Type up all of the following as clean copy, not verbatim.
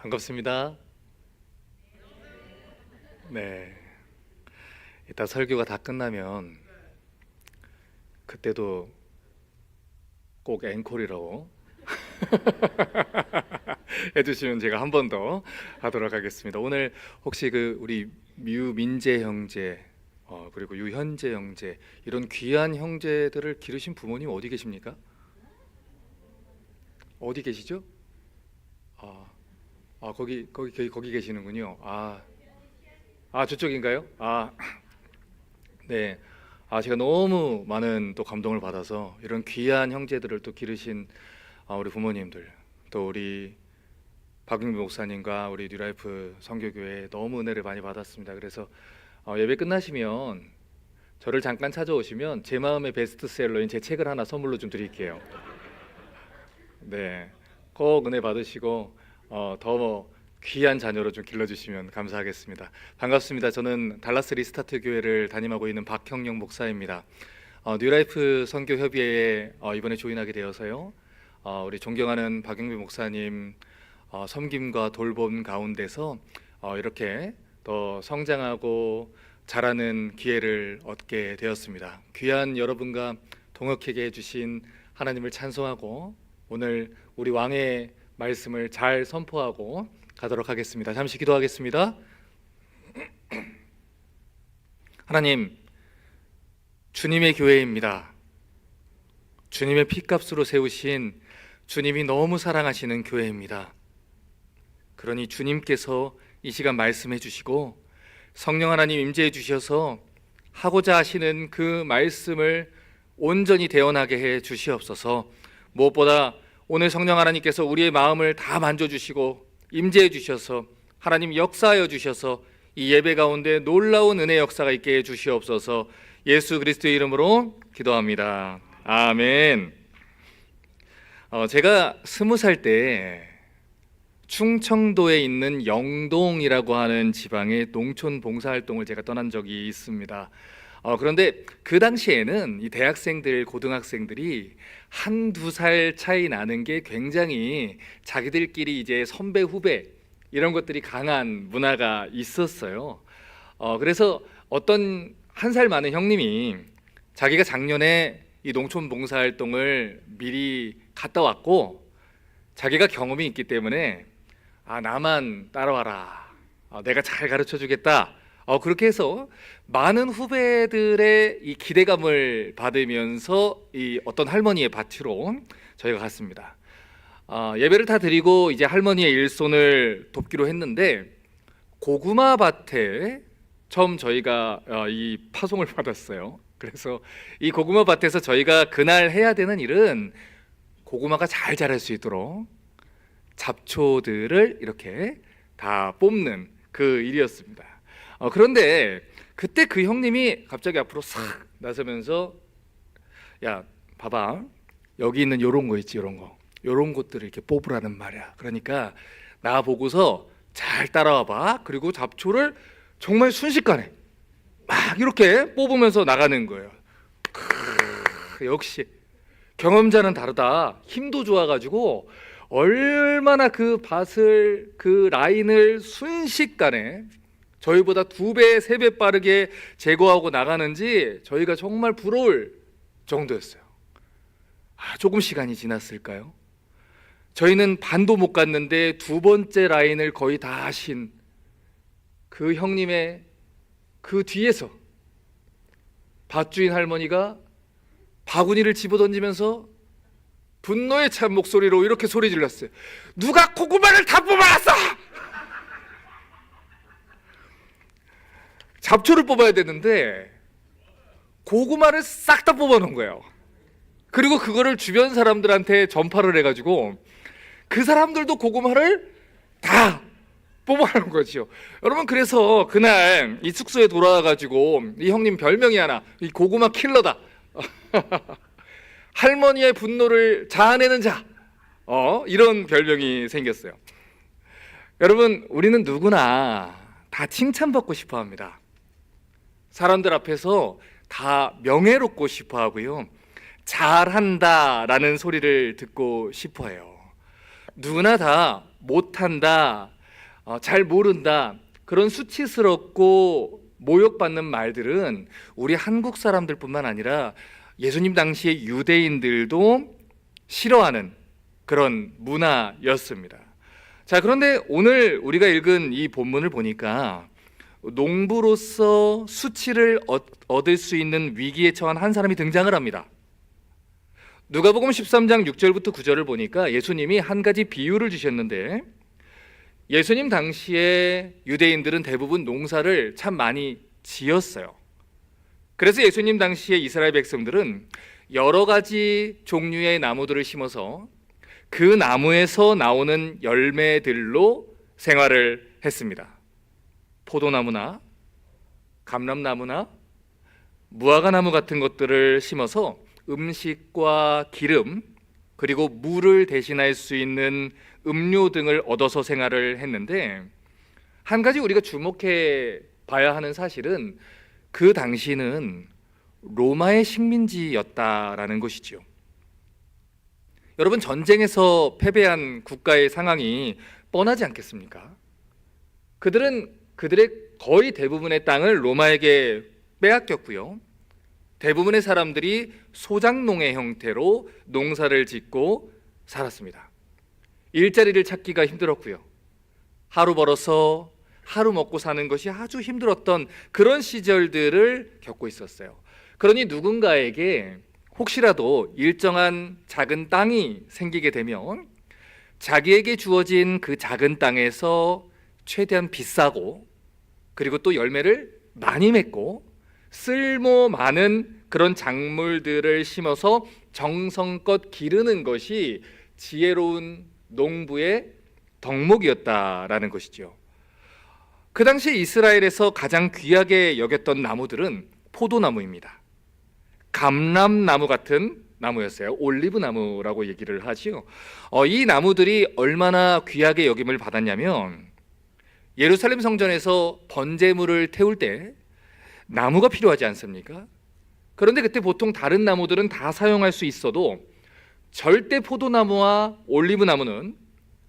반갑습니다. 네. 이따 설교가 다 끝나면 그때도 꼭 앵콜이라고 해주시면 제가 한 번 더 하도록 하겠습니다. 오늘 혹시 우리 류민재 형제 그리고 유현재 형제 이런 귀한 형제들을 기르신 부모님 어디 계십니까? 어디 계시죠? 거기 계시는군요. 저쪽인가요? 네. 제가 너무 많은 또 감동을 받아서 이런 귀한 형제들을 또 기르신 우리 부모님들, 또 우리 박용배 목사님과 우리 뉴라이프 선교교회에 너무 은혜를 많이 받았습니다. 그래서 예배 끝나시면 저를 잠깐 찾아오시면 제 마음의 베스트셀러인 제 책을 하나 선물로 좀 드릴게요. 네, 꼭 은혜 받으시고 더 귀한 자녀로 좀 길러주시면 감사하겠습니다. 반갑습니다. 저는 달라스 리스타트 교회를 담임하고 있는 박형영 목사입니다. 뉴라이프 선교협의회에 이번에 조인하게 되어서요, 우리 존경하는 박영배 목사님 섬김과 돌봄 가운데서 이렇게 더 성장하고 자라는 기회를 얻게 되었습니다. 귀한 여러분과 동역하게 해주신 하나님을 찬송하고 오늘 우리 왕의 말씀을 잘 선포하고 가도록 하겠습니다. 잠시 기도하겠습니다. 하나님, 주님의 교회입니다. 주님의 피값으로 세우신 주님이 너무 사랑하시는 교회입니다. 그러니 주님께서 이 시간 말씀해 주시고 성령 하나님 임재해 주셔서 하고자 하시는 그 말씀을 온전히 대언하게 해 주시옵소서. 무엇보다 오늘 성령 하나님께서 우리의 마음을 다 만져주시고 임재해 주셔서 하나님 역사하여 주셔서 이 예배 가운데 놀라운 은혜 역사가 있게 해 주시옵소서. 예수 그리스도의 이름으로 기도합니다. 아멘. 제가 20살 때 충청도에 있는 영동이라고 하는 지방의 농촌 봉사활동을 제가 떠난 적이 있습니다. 그런데 그 당시에는 이 대학생들, 고등학생들이 한두 살 차이 나는 게 굉장히 자기들끼리 이제 선배, 후배 이런 것들이 강한 문화가 있었어요. 그래서 어떤 한 살 많은 형님이 자기가 작년에 이 농촌 봉사활동을 미리 갔다 왔고 자기가 경험이 있기 때문에 나만 따라와라, 내가 잘 가르쳐 주겠다, 그렇게 해서 많은 후배들의 이 기대감을 받으면서 이 어떤 할머니의 밭으로 저희가 갔습니다. 예배를 다 드리고 이제 할머니의 일손을 돕기로 했는데 고구마 밭에 처음 저희가 이 파송을 받았어요. 그래서 이 고구마 밭에서 저희가 그날 해야 되는 일은 고구마가 잘 자랄 수 있도록 잡초들을 이렇게 다 뽑는 그 일이었습니다. 그런데 그때 그 형님이 갑자기 앞으로 싹 나서면서 야, 봐봐, 여기 있는 요런 거 있지, 요런 것들을 이렇게 뽑으라는 말이야. 그러니까 나 보고서 잘 따라와 봐. 그리고 잡초를 정말 순식간에 막 이렇게 뽑으면서 나가는 거예요. 역시 경험자는 다르다. 힘도 좋아가지고 얼마나 그 밭을, 그 라인을 순식간에 저희보다 2배, 3배 빠르게 제거하고 나가는지 저희가 정말 부러울 정도였어요. 조금 시간이 지났을까요? 저희는 반도 못 갔는데 2번째 라인을 거의 다 하신 그 형님의 그 뒤에서 밭주인 할머니가 바구니를 집어던지면서 분노에 찬 목소리로 이렇게 소리 질렀어요. 누가 고구마를 다 뽑아놨어! 잡초를 뽑아야 되는데 고구마를 싹 다 뽑아놓은 거예요. 그리고 그거를 주변 사람들한테 전파를 해가지고 그 사람들도 고구마를 다 뽑아놓은 거죠. 여러분, 그래서 그날 이 숙소에 돌아와가지고 이 형님 별명이 하나, 이 고구마 킬러다. 할머니의 분노를 자아내는 자, 이런 별명이 생겼어요. 여러분, 우리는 누구나 다 칭찬받고 싶어 합니다. 사람들 앞에서 다 명예롭고 싶어 하고요, 잘한다 라는 소리를 듣고 싶어 해요. 누구나 다 못한다, 잘 모른다, 그런 수치스럽고 모욕받는 말들은 우리 한국 사람들뿐만 아니라 예수님 당시의 유대인들도 싫어하는 그런 문화였습니다. 자, 그런데 오늘 우리가 읽은 이 본문을 보니까 농부로서 수치를 얻을 수 있는 위기에 처한 한 사람이 등장을 합니다. 누가복음 13장 6절부터 9절을 보니까 예수님이 한 가지 비유를 주셨는데, 예수님 당시에 유대인들은 대부분 농사를 참 많이 지었어요. 그래서 예수님 당시에 이스라엘 백성들은 여러 가지 종류의 나무들을 심어서 그 나무에서 나오는 열매들로 생활을 했습니다. 포도나무나 감람나무나 무화과나무 같은 것들을 심어서 음식과 기름, 그리고 물을 대신할 수 있는 음료 등을 얻어서 생활을 했는데, 한 가지 우리가 주목해 봐야 하는 사실은 그 당시는 로마의 식민지였다라는 것이지요. 여러분, 전쟁에서 패배한 국가의 상황이 뻔하지 않겠습니까? 그들은 그들의 거의 대부분의 땅을 로마에게 빼앗겼고요. 대부분의 사람들이 소작농의 형태로 농사를 짓고 살았습니다. 일자리를 찾기가 힘들었고요. 하루 벌어서 하루 먹고 사는 것이 아주 힘들었던 그런 시절들을 겪고 있었어요. 그러니 누군가에게 혹시라도 일정한 작은 땅이 생기게 되면 자기에게 주어진 그 작은 땅에서 최대한 비싸고, 그리고 또 열매를 많이 맺고 쓸모 많은 그런 작물들을 심어서 정성껏 기르는 것이 지혜로운 농부의 덕목이었다라는 것이죠. 그 당시 이스라엘에서 가장 귀하게 여겼던 나무들은 포도나무입니다. 감람나무 같은 나무였어요. 올리브나무라고 얘기를 하지요. 이 나무들이 얼마나 귀하게 여김을 받았냐면, 예루살렘 성전에서 번제물을 태울 때 나무가 필요하지 않습니까? 그런데 그때 보통 다른 나무들은 다 사용할 수 있어도 절대 포도나무와 올리브나무는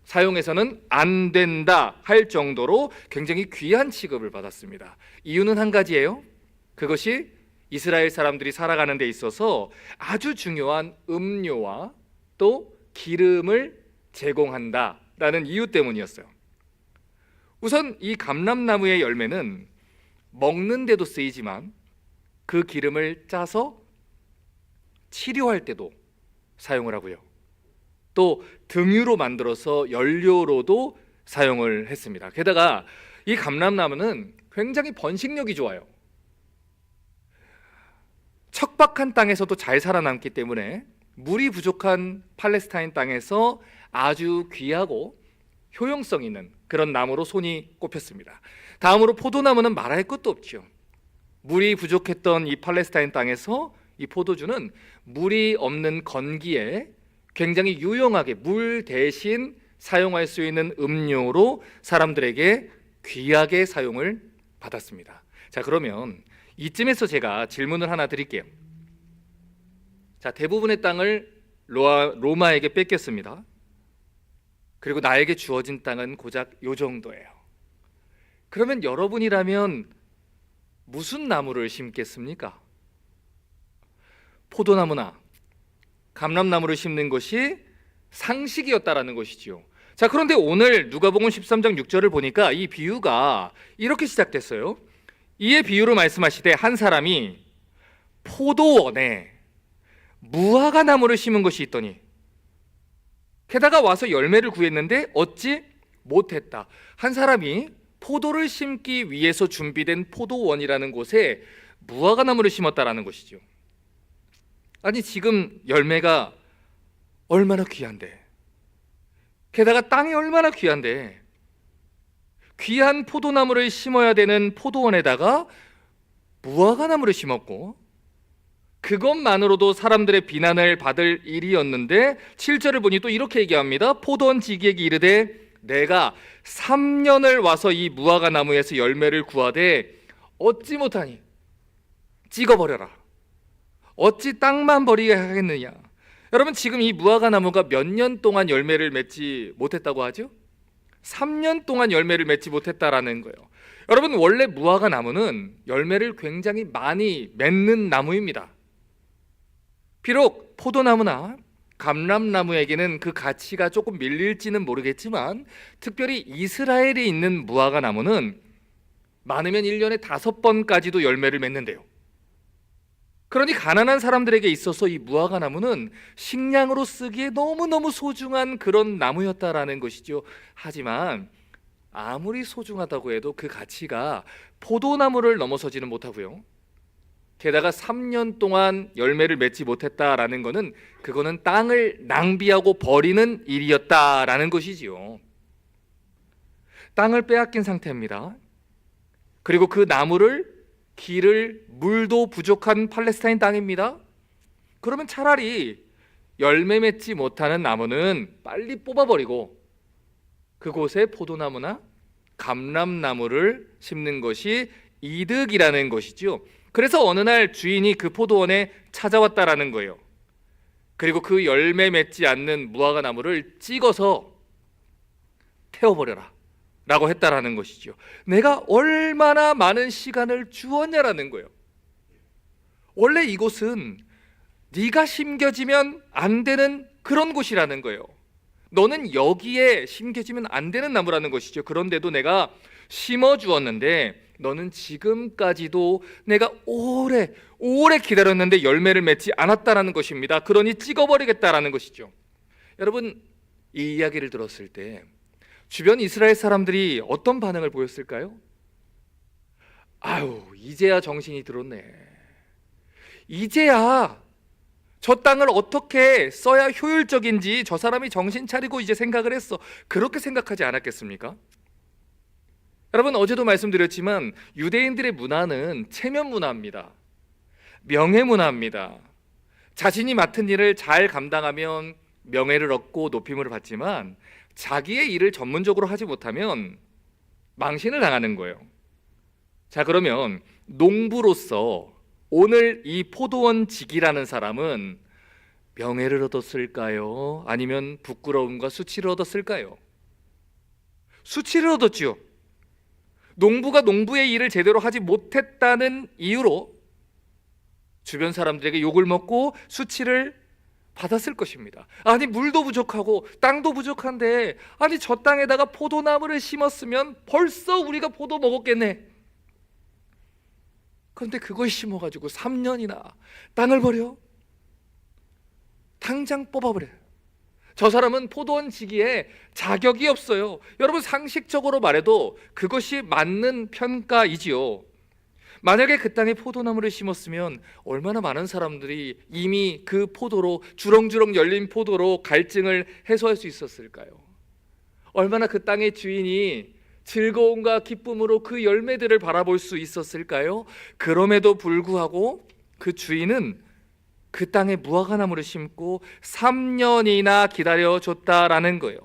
사용해서는 안 된다 할 정도로 굉장히 귀한 취급을 받았습니다. 이유는 한 가지예요. 그것이 이스라엘 사람들이 살아가는 데 있어서 아주 중요한 음료와 또 기름을 제공한다라는 이유 때문이었어요. 우선 이 감람나무의 열매는 먹는 데도 쓰이지만 그 기름을 짜서 치료할 때도 사용을 하고요. 또 등유로 만들어서 연료로도 사용을 했습니다. 게다가 이 감람나무는 굉장히 번식력이 좋아요. 척박한 땅에서도 잘 살아남기 때문에 물이 부족한 팔레스타인 땅에서 아주 귀하고 효용성 있는 그런 나무로 손이 꼽혔습니다. 다음으로 포도나무는 말할 것도 없죠. 물이 부족했던 이 팔레스타인 땅에서 이 포도주는 물이 없는 건기에 굉장히 유용하게 물 대신 사용할 수 있는 음료로 사람들에게 귀하게 사용을 받았습니다. 자, 그러면 이쯤에서 제가 질문을 하나 드릴게요. 자, 대부분의 땅을 로마에게 뺏겼습니다. 그리고 나에게 주어진 땅은 고작 요 정도예요. 그러면 여러분이라면 무슨 나무를 심겠습니까? 포도나무나 감람나무를 심는 것이 상식이었다라는 것이지요. 자, 그런데 오늘 누가복음 13장 6절을 보니까 이 비유가 이렇게 시작됐어요. 이에 비유로 말씀하시되 한 사람이 포도원에 무화과 나무를 심은 것이 있더니 게다가 와서 열매를 구했는데 얻지 못했다. 한 사람이 포도를 심기 위해서 준비된 포도원이라는 곳에 무화과 나무를 심었다라는 것이죠. 아니, 지금 열매가 얼마나 귀한데, 게다가 땅이 얼마나 귀한데, 귀한 포도나무를 심어야 되는 포도원에다가 무화과 나무를 심었고, 그것만으로도 사람들의 비난을 받을 일이었는데 7절을 보니 또 이렇게 얘기합니다. 포도원 지기에게 이르되 내가 3년을 와서 이 무화과 나무에서 열매를 구하되 얻지 못하니 찍어버려라. 어찌 땅만 버리게 하겠느냐. 여러분, 지금 이 무화과 나무가 몇 년 동안 열매를 맺지 못했다고 하죠? 3년 동안 열매를 맺지 못했다라는 거예요. 여러분, 원래 무화과 나무는 열매를 굉장히 많이 맺는 나무입니다. 비록 포도나무나 감람나무에게는 그 가치가 조금 밀릴지는 모르겠지만, 특별히 이스라엘에 있는 무화과 나무는 많으면 1년에 5번까지도 열매를 맺는데요. 그러니 가난한 사람들에게 있어서 이 무화과 나무는 식량으로 쓰기에 너무너무 소중한 그런 나무였다라는 것이죠. 하지만 아무리 소중하다고 해도 그 가치가 포도나무를 넘어서지는 못하고요. 게다가 3년 동안 열매를 맺지 못했다라는 것은 그거는 땅을 낭비하고 버리는 일이었다라는 것이지요. 땅을 빼앗긴 상태입니다. 그리고 그 나무를, 길을, 물도 부족한 팔레스타인 땅입니다. 그러면 차라리 열매 맺지 못하는 나무는 빨리 뽑아버리고 그곳에 포도나무나 감람나무를 심는 것이 이득이라는 것이죠. 그래서 어느 날 주인이 그 포도원에 찾아왔다라는 거예요. 그리고 그 열매 맺지 않는 무화과 나무를 찍어서 태워버려라 라고 했다라는 것이죠. 내가 얼마나 많은 시간을 주었냐라는 거예요. 원래 이곳은 네가 심겨지면 안 되는 그런 곳이라는 거예요. 너는 여기에 심겨지면 안 되는 나무라는 것이죠. 그런데도 내가 심어 주었는데 너는 지금까지도 내가 오래 기다렸는데 열매를 맺지 않았다라는 것입니다. 그러니 찍어버리겠다라는 것이죠. 여러분, 이 이야기를 들었을 때 주변 이스라엘 사람들이 어떤 반응을 보였을까요? 아유, 이제야 정신이 들었네. 이제야 저 땅을 어떻게 써야 효율적인지 저 사람이 정신 차리고 이제 생각을 했어. 그렇게 생각하지 않았겠습니까? 여러분, 어제도 말씀드렸지만 유대인들의 문화는 체면 문화입니다. 명예 문화입니다. 자신이 맡은 일을 잘 감당하면 명예를 얻고 높임을 받지만 자기의 일을 전문적으로 하지 못하면 망신을 당하는 거예요. 자, 그러면 농부로서 오늘 이 포도원 직이라는 사람은 명예를 얻었을까요? 아니면 부끄러움과 수치를 얻었을까요? 수치를 얻었지요. 농부가 농부의 일을 제대로 하지 못했다는 이유로 주변 사람들에게 욕을 먹고 수치를 받았을 것입니다. 아니, 물도 부족하고 땅도 부족한데, 아니 저 땅에다가 포도나무를 심었으면 벌써 우리가 포도 먹었겠네. 그런데 그걸 심어가지고 3년이나 땅을 버려? 당장 뽑아버려요. 저 사람은 포도원 지기에 자격이 없어요. 여러분, 상식적으로 말해도 그것이 맞는 평가이지요. 만약에 그 땅에 포도나무를 심었으면 얼마나 많은 사람들이 이미 그 포도로, 주렁주렁 열린 포도로 갈증을 해소할 수 있었을까요? 얼마나 그 땅의 주인이 즐거움과 기쁨으로 그 열매들을 바라볼 수 있었을까요? 그럼에도 불구하고 그 주인은 그 땅에 무화과 나무를 심고 3년이나 기다려줬다라는 거예요.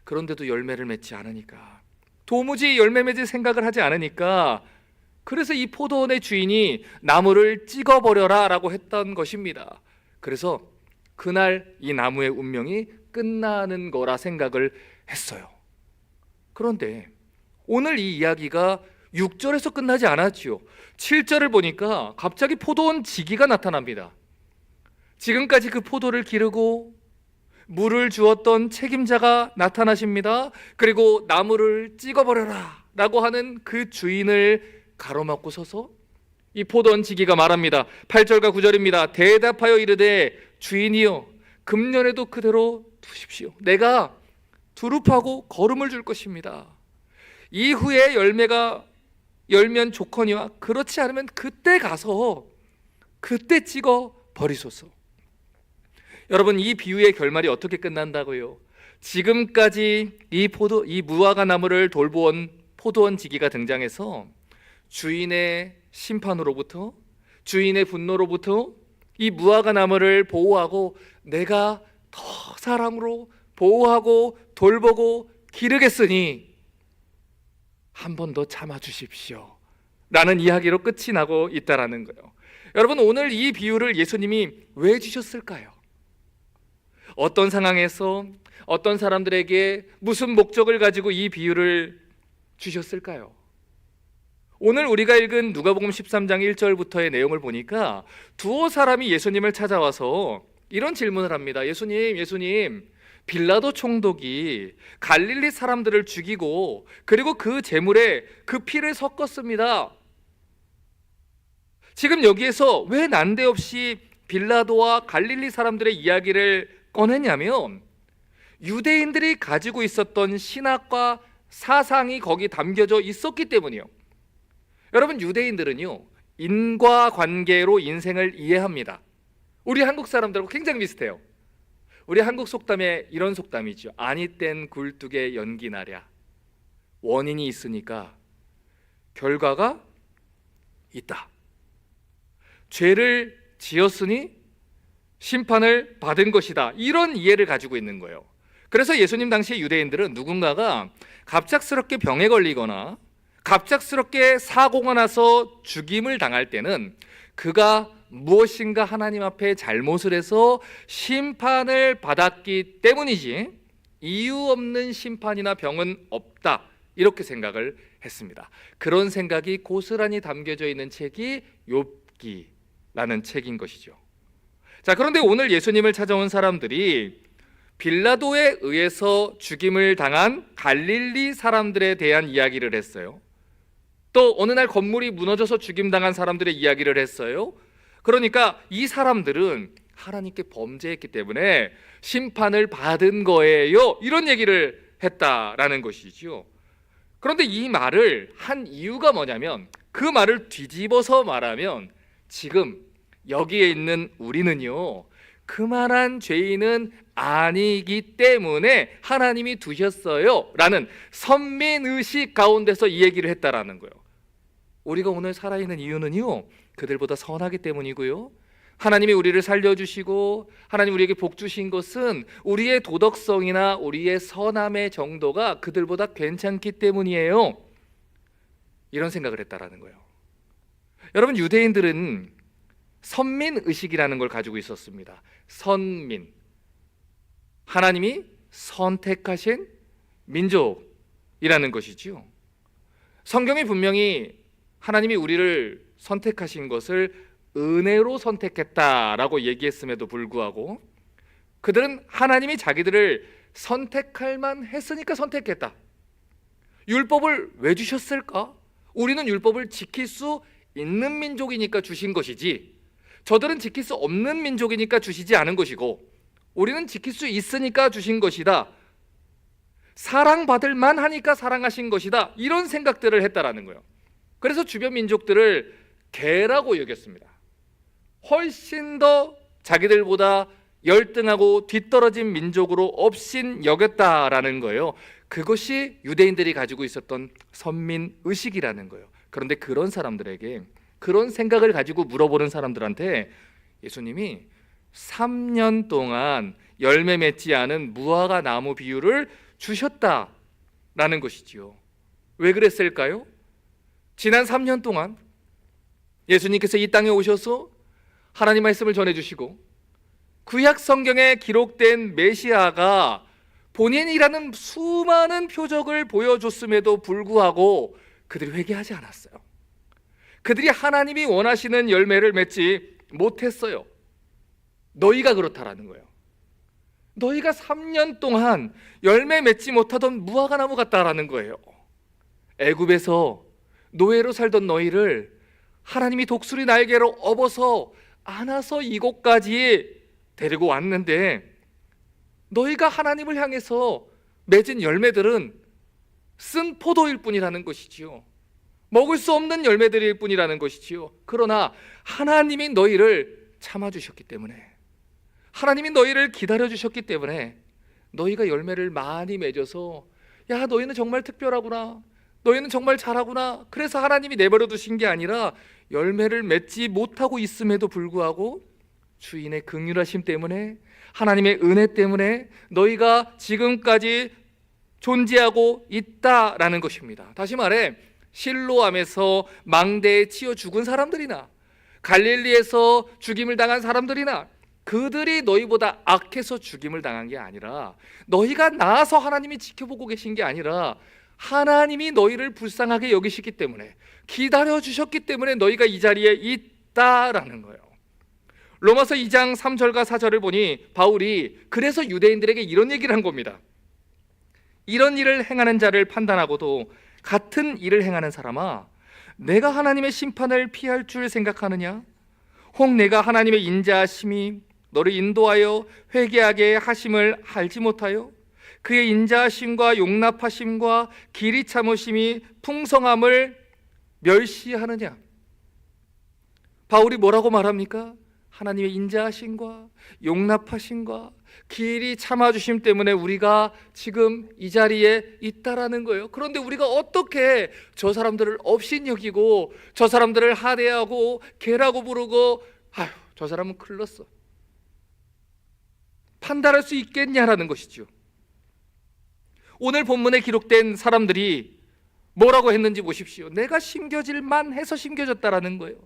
그런데도 열매를 맺지 않으니까, 도무지 열매 맺을 생각을 하지 않으니까, 그래서 이 포도원의 주인이 나무를 찍어버려라 라고 했던 것입니다. 그래서 그날 이 나무의 운명이 끝나는 거라 생각을 했어요. 그런데 오늘 이 이야기가 6절에서 끝나지 않았지요. 7절을 보니까 갑자기 포도원 지기가 나타납니다. 지금까지 그 포도를 기르고 물을 주었던 책임자가 나타나십니다. 그리고 나무를 찍어버려라 라고 하는 그 주인을 가로막고 서서 이 포도원 지기가 말합니다. 8절과 9절입니다. 대답하여 이르되 주인이여, 금년에도 그대로 두십시오. 내가 두릅하고 거름을 줄 것입니다. 이후에 열매가 열면 좋거니와 그렇지 않으면 그때 가서 그때 찍어 버리소서. 여러분, 이 비유의 결말이 어떻게 끝난다고요? 지금까지 이 무화과 나무를 돌보온 포도원 지기가 등장해서 주인의 심판으로부터, 주인의 분노로부터 이 무화과 나무를 보호하고 내가 더 사랑으로 보호하고 돌보고 기르겠으니 한 번 더 참아주십시오 라는 이야기로 끝이 나고 있다라는 거예요. 여러분, 오늘 이 비유를 예수님이 왜 주셨을까요? 어떤 상황에서, 어떤 사람들에게 무슨 목적을 가지고 이 비유를 주셨을까요? 오늘 우리가 읽은 누가복음 13장 1절부터의 내용을 보니까 두어 사람이 예수님을 찾아와서 이런 질문을 합니다. 예수님, 빌라도 총독이 갈릴리 사람들을 죽이고 그리고 그 제물에 그 피를 섞었습니다. 지금 여기에서 왜 난데없이 빌라도와 갈릴리 사람들의 이야기를 꺼내냐면 유대인들이 가지고 있었던 신학과 사상이 거기 담겨져 있었기 때문이요. 여러분, 유대인들은요, 인과관계로 인생을 이해합니다. 우리 한국 사람들하고 굉장히 비슷해요. 우리 한국 속담에 이런 속담이죠. 아니 땐 굴뚝에 연기 나랴. 원인이 있으니까 결과가 있다. 죄를 지었으니 심판을 받은 것이다. 이런 이해를 가지고 있는 거예요. 그래서 예수님 당시 유대인들은 누군가가 갑작스럽게 병에 걸리거나 갑작스럽게 사고가 나서 죽임을 당할 때는 그가 무엇인가 하나님 앞에 잘못을 해서 심판을 받았기 때문이지 이유 없는 심판이나 병은 없다, 이렇게 생각을 했습니다. 그런 생각이 고스란히 담겨져 있는 책이 욥기라는 책인 것이죠. 자, 그런데 오늘 예수님을 찾아온 사람들이 빌라도에 의해서 죽임을 당한 갈릴리 사람들에 대한 이야기를 했어요. 또 어느 날 건물이 무너져서 죽임당한 사람들의 이야기를 했어요. 그러니까 이 사람들은 하나님께 범죄했기 때문에 심판을 받은 거예요, 이런 얘기를 했다라는 것이죠. 그런데 이 말을 한 이유가 뭐냐면, 그 말을 뒤집어서 말하면 지금 여기에 있는 우리는요, 그만한 죄인은 아니기 때문에 하나님이 두셨어요 라는 선민의식 가운데서 이 얘기를 했다라는 거예요. 우리가 오늘 살아있는 이유는요, 그들보다 선하기 때문이고요, 하나님이 우리를 살려주시고 하나님 우리에게 복 주신 것은 우리의 도덕성이나 우리의 선함의 정도가 그들보다 괜찮기 때문이에요, 이런 생각을 했다라는 거예요. 여러분, 유대인들은 선민의식이라는 걸 가지고 있었습니다. 선민, 하나님이 선택하신 민족이라는 것이지요. 성경이 분명히 하나님이 우리를 선택하신 것을 은혜로 선택했다라고 얘기했음에도 불구하고 그들은 하나님이 자기들을 선택할 만했으니까 선택했다. 율법을 왜 주셨을까? 우리는 율법을 지킬 수 있는 민족이니까 주신 것이지, 저들은 지킬 수 없는 민족이니까 주시지 않은 것이고, 우리는 지킬 수 있으니까 주신 것이다, 사랑받을 만하니까 사랑하신 것이다, 이런 생각들을 했다라는 거예요. 그래서 주변 민족들을 개라고 여겼습니다. 훨씬 더 자기들보다 열등하고 뒤떨어진 민족으로 업신 여겼다라는 거예요. 그것이 유대인들이 가지고 있었던 선민의식이라는 거예요. 그런데 그런 사람들에게, 그런 생각을 가지고 물어보는 사람들한테 예수님이 3년 동안 열매 맺지 않은 무화과 나무 비유를 주셨다라는 것이지요. 왜 그랬을까요? 지난 3년 동안 예수님께서 이 땅에 오셔서 하나님 말씀을 전해주시고 구약 성경에 기록된 메시아가 본인이라는 수많은 표적을 보여줬음에도 불구하고 그들이 회개하지 않았어요. 그들이 하나님이 원하시는 열매를 맺지 못했어요. 너희가 그렇다라는 거예요. 너희가 3년 동안 열매 맺지 못하던 무화과 나무 같다라는 거예요. 애굽에서 노예로 살던 너희를 하나님이 독수리 날개로 업어서 안아서 이곳까지 데리고 왔는데, 너희가 하나님을 향해서 맺은 열매들은 쓴 포도일 뿐이라는 것이지요. 먹을 수 없는 열매들일 뿐이라는 것이지요. 그러나 하나님이 너희를 참아주셨기 때문에, 하나님이 너희를 기다려주셨기 때문에 너희가 열매를 많이 맺어서, 야, 너희는 정말 특별하구나, 너희는 정말 잘하구나, 그래서 하나님이 내버려 두신 게 아니라 열매를 맺지 못하고 있음에도 불구하고 주인의 긍휼하심 때문에, 하나님의 은혜 때문에 너희가 지금까지 존재하고 있다라는 것입니다. 다시 말해, 실로암에서 망대에 치여 죽은 사람들이나 갈릴리에서 죽임을 당한 사람들이나 그들이 너희보다 악해서 죽임을 당한 게 아니라, 너희가 나아서 하나님이 지켜보고 계신 게 아니라 하나님이 너희를 불쌍하게 여기시기 때문에, 기다려 주셨기 때문에 너희가 이 자리에 있다라는 거예요. 로마서 2장 3절과 4절을 보니 바울이 그래서 유대인들에게 이런 얘기를 한 겁니다. 이런 일을 행하는 자를 판단하고도 같은 일을 행하는 사람아, 내가 하나님의 심판을 피할 줄 생각하느냐? 혹 내가 하나님의 인자하심이 너를 인도하여 회개하게 하심을 알지 못하여 그의 인자하심과 용납하심과 길이 참으심이 풍성함을 멸시하느냐? 바울이 뭐라고 말합니까? 하나님의 인자하심과 용납하심과 길이 참아주심 때문에 우리가 지금 이 자리에 있다라는 거예요. 그런데 우리가 어떻게 저 사람들을 업신여기고 저 사람들을 하대하고 개라고 부르고, 아휴, 저 사람은 큰일 났어, 판단할 수 있겠냐라는 것이죠. 오늘 본문에 기록된 사람들이 뭐라고 했는지 보십시오. 내가 심겨질 만해서 심겨졌다라는 거예요.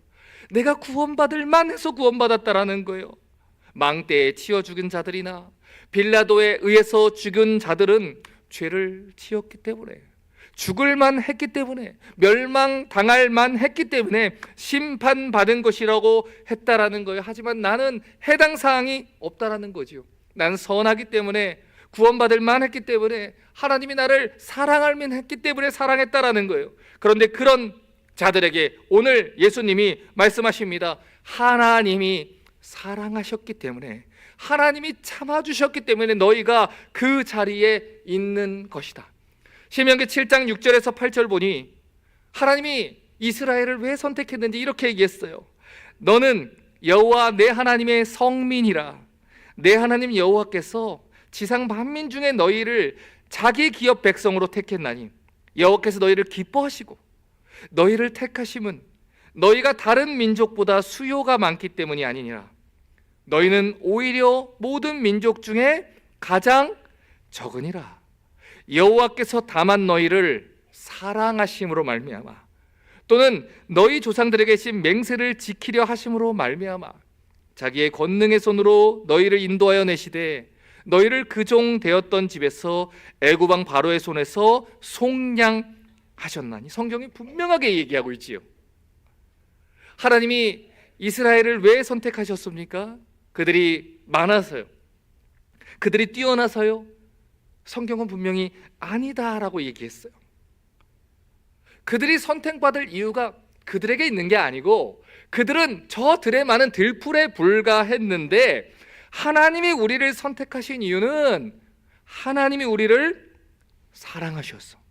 내가 구원받을 만해서 구원받았다라는 거예요. 망대에 치어 죽은 자들이나 빌라도에 의해서 죽은 자들은 죄를 지었기 때문에, 죽을 만했기 때문에, 멸망당할 만했기 때문에 심판받은 것이라고 했다라는 거예요. 하지만 나는 해당 사항이 없다라는 거죠. 나는 선하기 때문에, 구원받을 만했기 때문에, 하나님이 나를 사랑할 만했기 때문에 사랑했다라는 거예요. 그런데 그런 자들에게 오늘 예수님이 말씀하십니다. 하나님이 사랑하셨기 때문에, 하나님이 참아주셨기 때문에 너희가 그 자리에 있는 것이다. 신명기 7장 6절에서 8절 보니 하나님이 이스라엘을 왜 선택했는지 이렇게 얘기했어요. 너는 여호와 내 하나님의 성민이라. 내 하나님 여호와께서 지상 만민 중에 너희를 자기 기업 백성으로 택했나니 여호와께서 너희를 기뻐하시고 너희를 택하심은 너희가 다른 민족보다 수요가 많기 때문이 아니니라. 너희는 오히려 모든 민족 중에 가장 적으니라. 여호와께서 다만 너희를 사랑하심으로 말미암아, 또는 너희 조상들에게 신 맹세를 지키려 하심으로 말미암아 자기의 권능의 손으로 너희를 인도하여 내시되 너희를 그 종 되었던 집에서 애굽 왕 바로의 손에서 속량하셨나니. 성경이 분명하게 얘기하고 있지요. 하나님이 이스라엘을 왜 선택하셨습니까? 그들이 많아서요? 그들이 뛰어나서요? 성경은 분명히 아니다라고 얘기했어요. 그들이 선택받을 이유가 그들에게 있는 게 아니고, 그들은 저 들에 많은 들풀에 불과했는데, 하나님이 우리를 선택하신 이유는 하나님이 우리를 사랑하셨어.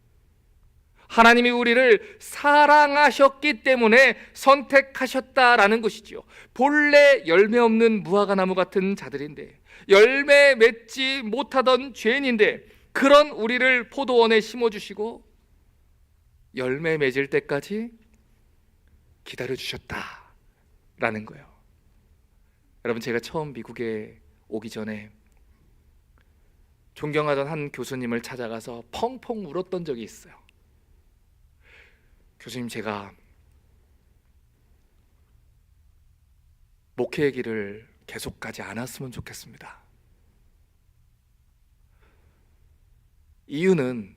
하나님이 우리를 사랑하셨기 때문에 선택하셨다라는 것이지요. 본래 열매 없는 무화과나무 같은 자들인데, 열매 맺지 못하던 죄인인데, 그런 우리를 포도원에 심어주시고 열매 맺을 때까지 기다려주셨다라는 거예요. 여러분, 제가 처음 미국에 오기 전에 존경하던 한 교수님을 찾아가서 펑펑 울었던 적이 있어요. 교수님, 제가 목회의 길을 계속 가지 않았으면 좋겠습니다. 이유는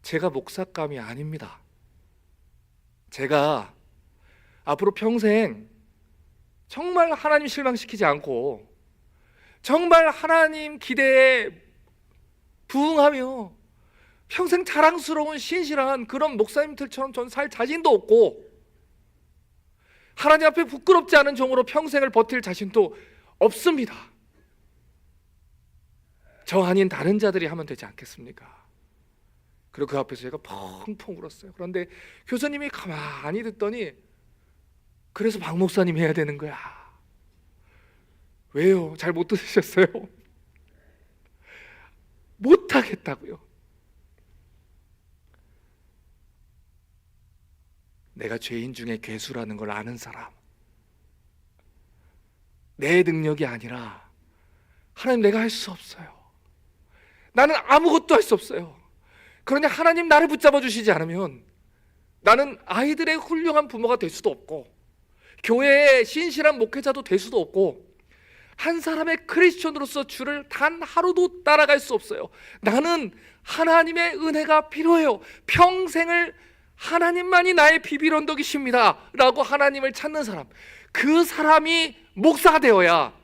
제가 목사감이 아닙니다. 제가 앞으로 평생 정말 하나님 실망시키지 않고 정말 하나님 기대에 부응하며 평생 자랑스러운 신실한 그런 목사님들처럼 전 살 자신도 없고, 하나님 앞에 부끄럽지 않은 종으로 평생을 버틸 자신도 없습니다. 저 아닌 다른 자들이 하면 되지 않겠습니까? 그리고 그 앞에서 제가 펑펑 울었어요. 그런데 교수님이 가만히 듣더니, 그래서 박 목사님 해야 되는 거야. 왜요? 잘 못 들으셨어요? 못 하겠다고요. 내가 죄인 중에 괴수라는 걸 아는 사람, 내 능력이 아니라 하나님, 내가 할 수 없어요. 나는 아무것도 할 수 없어요. 그러니 하나님 나를 붙잡아 주시지 않으면 나는 아이들의 훌륭한 부모가 될 수도 없고, 교회의 신실한 목회자도 될 수도 없고, 한 사람의 크리스천으로서 주를 단 하루도 따라갈 수 없어요. 나는 하나님의 은혜가 필요해요. 평생을 하나님만이 나의 비빌 언덕이십니다 라고 하나님을 찾는 사람, 그 사람이 목사가 되어야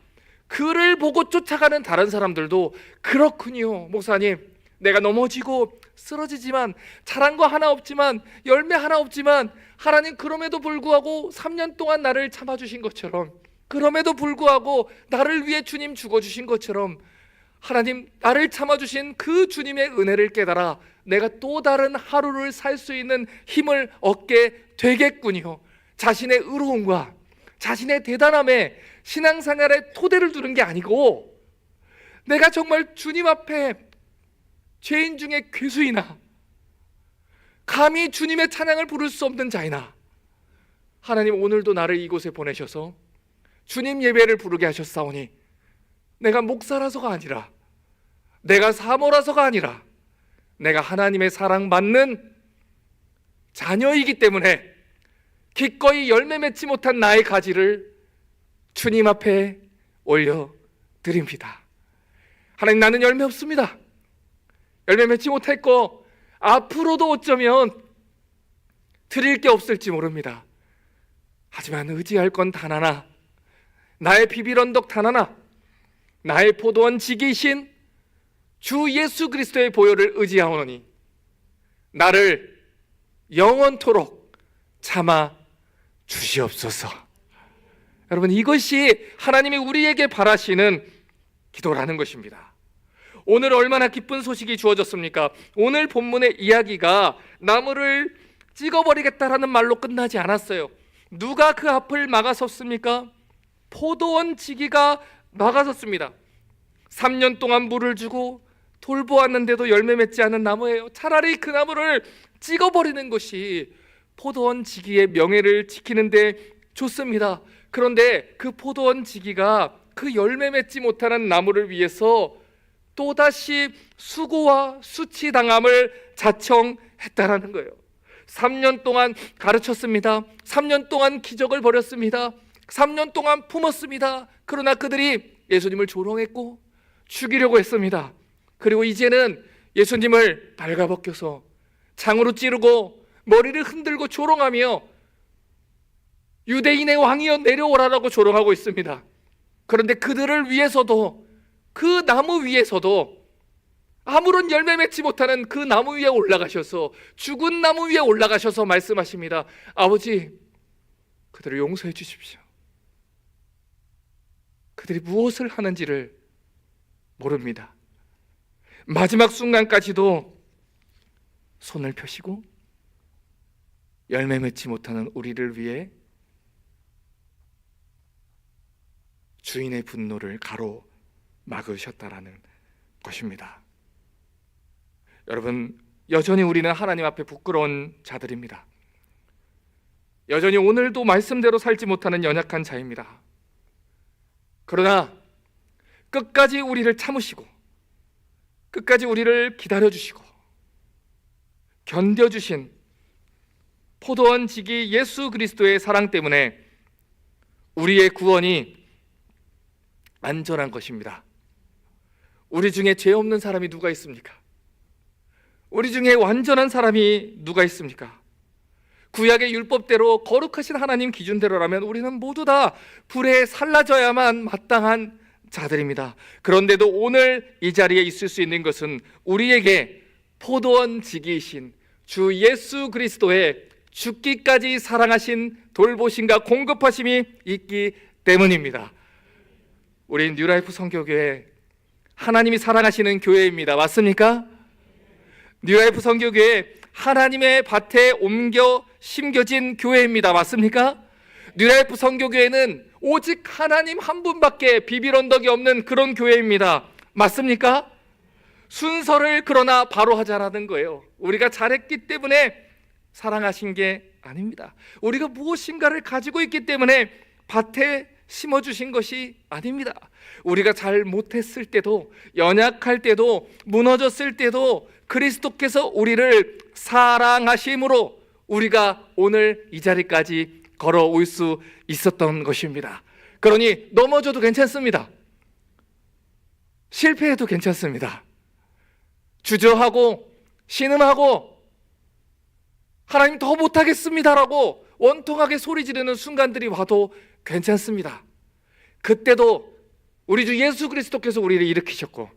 그를 보고 쫓아가는 다른 사람들도 그렇군요. 목사님, 내가 넘어지고 쓰러지지만 잘한 거 하나 없지만 열매 하나 없지만 하나님 그럼에도 불구하고 3년 동안 나를 참아주신 것처럼, 그럼에도 불구하고 나를 위해 주님 죽어주신 것처럼 하나님 나를 참아주신 그 주님의 은혜를 깨달아 내가 또 다른 하루를 살 수 있는 힘을 얻게 되겠군요. 자신의 의로움과 자신의 대단함에 신앙생활의 토대를 두는 게 아니고, 내가 정말 주님 앞에 죄인 중에 괴수이나 감히 주님의 찬양을 부를 수 없는 자이나 하나님 오늘도 나를 이곳에 보내셔서 주님 예배를 부르게 하셨사오니 내가 목사라서가 아니라, 내가 사모라서가 아니라 내가 하나님의 사랑받는 자녀이기 때문에 기꺼이 열매 맺지 못한 나의 가지를 주님 앞에 올려드립니다. 하나님, 나는 열매 없습니다. 열매 맺지 못했고 앞으로도 어쩌면 드릴 게 없을지 모릅니다. 하지만 의지할 건 단 하나, 나의 비빌 언덕 단 하나, 나의 포도원 지기신 주 예수 그리스도의 보혈을 의지하오노니 나를 영원토록 참아 주시옵소서. 여러분, 이것이 하나님이 우리에게 바라시는 기도라는 것입니다. 오늘 얼마나 기쁜 소식이 주어졌습니까? 오늘 본문의 이야기가 나무를 찍어버리겠다라는 말로 끝나지 않았어요. 누가 그 앞을 막아섰습니까? 포도원 지기가 막아섰습니다. 3년 동안 물을 주고 돌보았는데도 열매 맺지 않은 나무예요. 차라리 그 나무를 찍어버리는 것이 포도원 지기의 명예를 지키는데 좋습니다. 그런데 그 포도원 지기가 그 열매 맺지 못하는 나무를 위해서 또다시 수고와 수치당함을 자청했다라는 거예요. 3년 동안 가르쳤습니다. 3년 동안 기적을 벌였습니다. 3년 동안 품었습니다. 그러나 그들이 예수님을 조롱했고 죽이려고 했습니다. 그리고 이제는 예수님을 발가벗겨서 창으로 찌르고 머리를 흔들고 조롱하며 유대인의 왕이여 내려오라라고 조롱하고 있습니다. 그런데 그들을 위해서도, 그 나무 위에서도 아무런 열매 맺지 못하는 그 나무 위에 올라가셔서, 죽은 나무 위에 올라가셔서 말씀하십니다. 아버지, 그들을 용서해 주십시오. 그들이 무엇을 하는지를 모릅니다. 마지막 순간까지도 손을 펴시고 열매 맺지 못하는 우리를 위해 주인의 분노를 가로막으셨다라는 것입니다. 여러분, 여전히 우리는 하나님 앞에 부끄러운 자들입니다. 여전히 오늘도 말씀대로 살지 못하는 연약한 자입니다. 그러나 끝까지 우리를 참으시고 끝까지 우리를 기다려주시고 견뎌주신 포도원 지기 예수 그리스도의 사랑 때문에 우리의 구원이 안전한 것입니다. 우리 중에 죄 없는 사람이 누가 있습니까? 우리 중에 완전한 사람이 누가 있습니까? 구약의 율법대로 거룩하신 하나님 기준대로라면 우리는 모두 다 불에 살라져야만 마땅한 자들입니다. 그런데도 오늘 이 자리에 있을 수 있는 것은 우리에게 포도원 지기이신 주 예수 그리스도의 죽기까지 사랑하신 돌보심과 공급하심이 있기 때문입니다. 우리 뉴라이프 선교교회 하나님이 사랑하시는 교회입니다. 맞습니까? 뉴라이프 선교교회 하나님의 밭에 옮겨 심겨진 교회입니다. 맞습니까? 뉴라이프 선교교회는 오직 하나님 한 분밖에 비빌 언덕이 없는 그런 교회입니다. 맞습니까? 순서를 그러나 바로 하자라는 거예요. 우리가 잘했기 때문에 사랑하신 게 아닙니다. 우리가 무엇인가를 가지고 있기 때문에 밭에 심어주신 것이 아닙니다. 우리가 잘 못했을 때도, 연약할 때도, 무너졌을 때도 그리스도께서 우리를 사랑하심으로 우리가 오늘 이 자리까지 걸어올 수 있었던 것입니다. 그러니 넘어져도 괜찮습니다. 실패해도 괜찮습니다. 주저하고 신음하고 하나님 더 못하겠습니다라고 원통하게 소리 지르는 순간들이 와도 괜찮습니다. 그때도 우리 주 예수 그리스도께서 우리를 일으키셨고,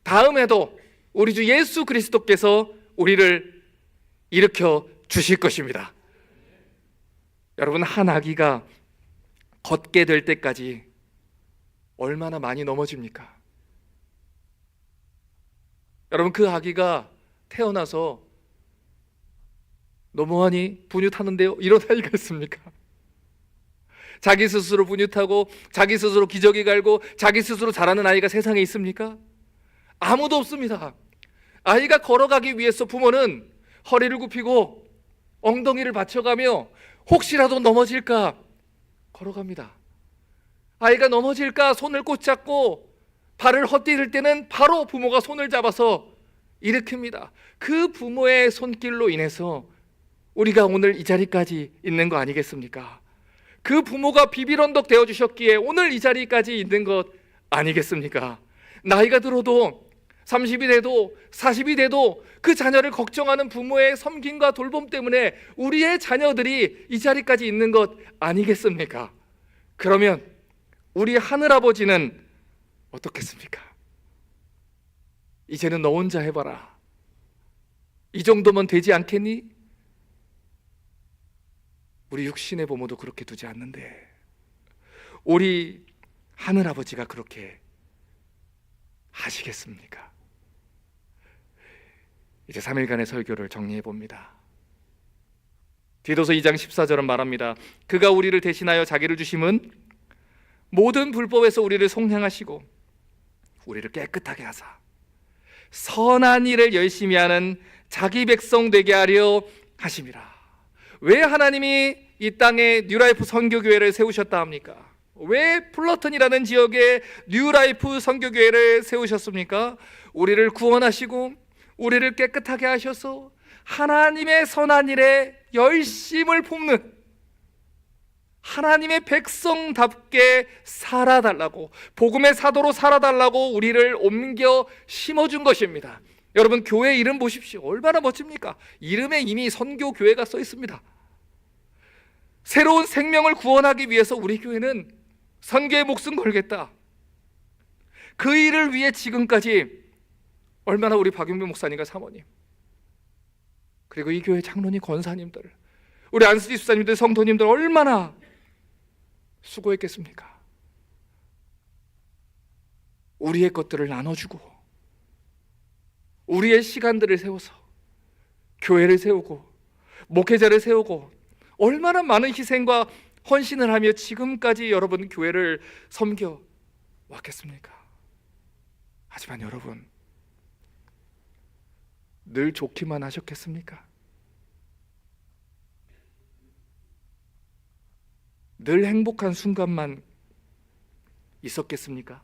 다음에도 우리 주 예수 그리스도께서 우리를 일으켜 주실 것입니다. 여러분, 한 아기가 걷게 될 때까지 얼마나 많이 넘어집니까? 여러분, 그 아기가 태어나서 너무하니 분유타는데요, 이런 아이가 있습니까? 자기 스스로 분유타고 자기 스스로 기저귀 갈고 자기 스스로 자라는 아이가 세상에 있습니까? 아무도 없습니다. 아이가 걸어가기 위해서 부모는 허리를 굽히고 엉덩이를 받쳐가며 혹시라도 넘어질까 걸어갑니다. 아이가 넘어질까 손을 꼭 잡고 발을 헛디딜 때는 바로 부모가 손을 잡아서 일으킵니다. 그 부모의 손길로 인해서 우리가 오늘 이 자리까지 있는 거 아니겠습니까? 그 부모가 비빌언덕 되어주셨기에 오늘 이 자리까지 있는 것 아니겠습니까? 나이가 들어도 30이 돼도 40이 돼도 그 자녀를 걱정하는 부모의 섬김과 돌봄 때문에 우리의 자녀들이 이 자리까지 있는 것 아니겠습니까? 그러면 우리 하늘아버지는 어떻겠습니까? 이제는 너 혼자 해봐라. 이 정도면 되지 않겠니? 우리 육신의 부모도 그렇게 두지 않는데 우리 하늘아버지가 그렇게 하시겠습니까? 이제 3일간의 설교를 정리해 봅니다. 디도서 2장 14절은 말합니다. 그가 우리를 대신하여 자기를 주심은 모든 불법에서 우리를 속량하시고 우리를 깨끗하게 하사 선한 일을 열심히 하는 자기 백성 되게 하려 하심이라. 왜 하나님이 이 땅에 뉴라이프 선교교회를 세우셨다 합니까? 왜 플러튼이라는 지역에 뉴라이프 선교교회를 세우셨습니까? 우리를 구원하시고 우리를 깨끗하게 하셔서 하나님의 선한 일에 열심을 품는 하나님의 백성답게 살아달라고, 복음의 사도로 살아달라고 우리를 옮겨 심어준 것입니다. 여러분, 교회 이름 보십시오. 얼마나 멋집니까? 이름에 이미 선교교회가 써 있습니다. 새로운 생명을 구원하기 위해서 우리 교회는 선교에 목숨 걸겠다. 그 일을 위해 지금까지 얼마나 우리 박용빈 목사님과 사모님, 그리고 이 교회 장로님, 권사님들, 우리 안수지 수사님들, 성도님들 얼마나 수고했겠습니까? 우리의 것들을 나눠주고 우리의 시간들을 세워서 교회를 세우고 목회자를 세우고 얼마나 많은 희생과 헌신을 하며 지금까지 여러분 교회를 섬겨 왔겠습니까? 하지만 여러분, 늘 좋기만 하셨겠습니까? 늘 행복한 순간만 있었겠습니까?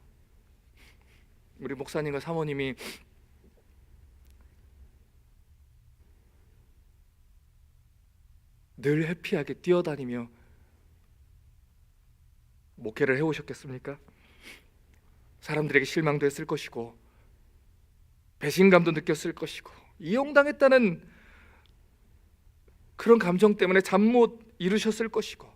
우리 목사님과 사모님이 늘 해피하게 뛰어다니며 목회를 해오셨겠습니까? 사람들에게 실망도 했을 것이고 배신감도 느꼈을 것이고 이용당했다는 그런 감정 때문에 잠 못 이루셨을 것이고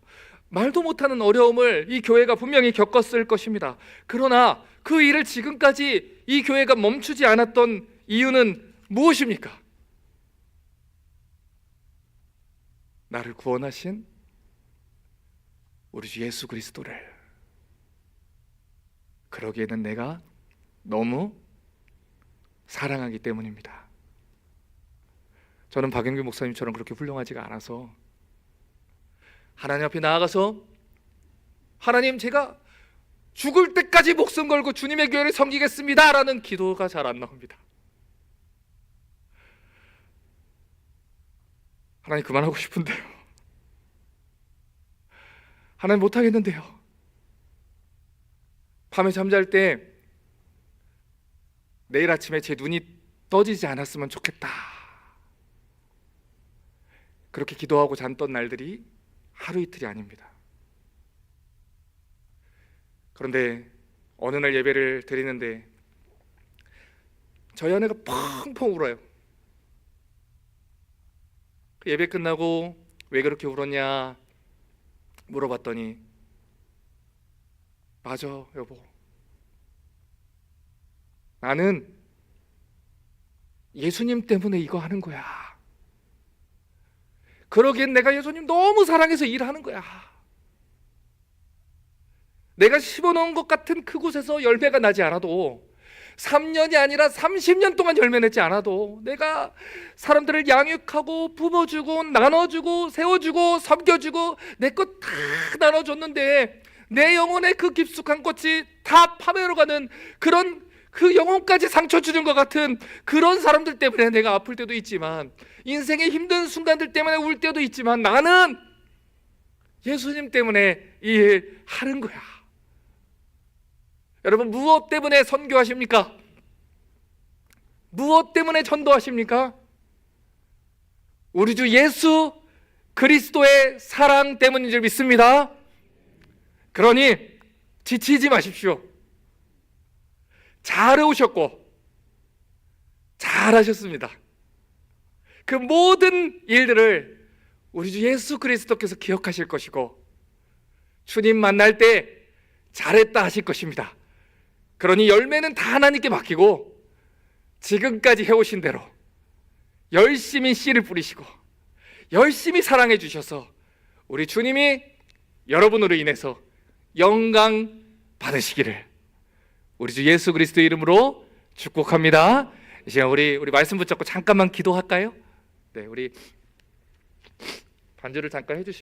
말도 못하는 어려움을 이 교회가 분명히 겪었을 것입니다. 그러나 그 일을 지금까지 이 교회가 멈추지 않았던 이유는 무엇입니까? 나를 구원하신 우리 주 예수 그리스도를, 그러기에는 내가 너무 사랑하기 때문입니다. 저는 박영규 목사님처럼 그렇게 훌륭하지가 않아서 하나님 앞에 나아가서 하나님, 제가 죽을 때까지 목숨 걸고 주님의 교회를 섬기겠습니다 라는 기도가 잘 안 나옵니다. 하나님, 그만하고 싶은데요. 하나님, 못하겠는데요. 밤에 잠잘 때 내일 아침에 제 눈이 떠지지 않았으면 좋겠다, 그렇게 기도하고 잔던 날들이 하루 이틀이 아닙니다. 그런데 어느 날 예배를 드리는데 저희 아내가 펑펑 울어요. 예배 끝나고 왜 그렇게 울었냐 물어봤더니, 맞아 여보, 나는 예수님 때문에 이거 하는 거야. 그러기엔 내가 예수님 너무 사랑해서 일하는 거야. 내가 심어놓은 것 같은 그곳에서 열매가 나지 않아도, 3년이 아니라 30년 동안 열매 맺지 않아도, 내가 사람들을 양육하고 품어주고 나눠주고 세워주고 섬겨주고 내 것 다 나눠줬는데 내 영혼의 그 깊숙한 꽃이 다 파멸로 가는 그런, 그 영혼까지 상처 주는 것 같은 그런 사람들 때문에 내가 아플 때도 있지만, 인생의 힘든 순간들 때문에 울 때도 있지만, 나는 예수님 때문에 이 일 하는 거야. 여러분, 무엇 때문에 선교하십니까? 무엇 때문에 전도하십니까? 우리 주 예수 그리스도의 사랑 때문인 줄 믿습니다. 그러니 지치지 마십시오. 잘 해오셨고 잘하셨습니다. 그 모든 일들을 우리 주 예수 그리스도께서 기억하실 것이고, 주님 만날 때 잘했다 하실 것입니다. 그러니 열매는 다 하나님께 맡기고, 지금까지 해오신 대로 열심히 씨를 뿌리시고 열심히 사랑해 주셔서 우리 주님이 여러분으로 인해서 영광 받으시기를 우리 주 예수 그리스도 이름으로 축복합니다. 이제 우리 말씀 붙잡고 잠깐만 기도할까요? 네, 우리 반주를 잠깐 해주시고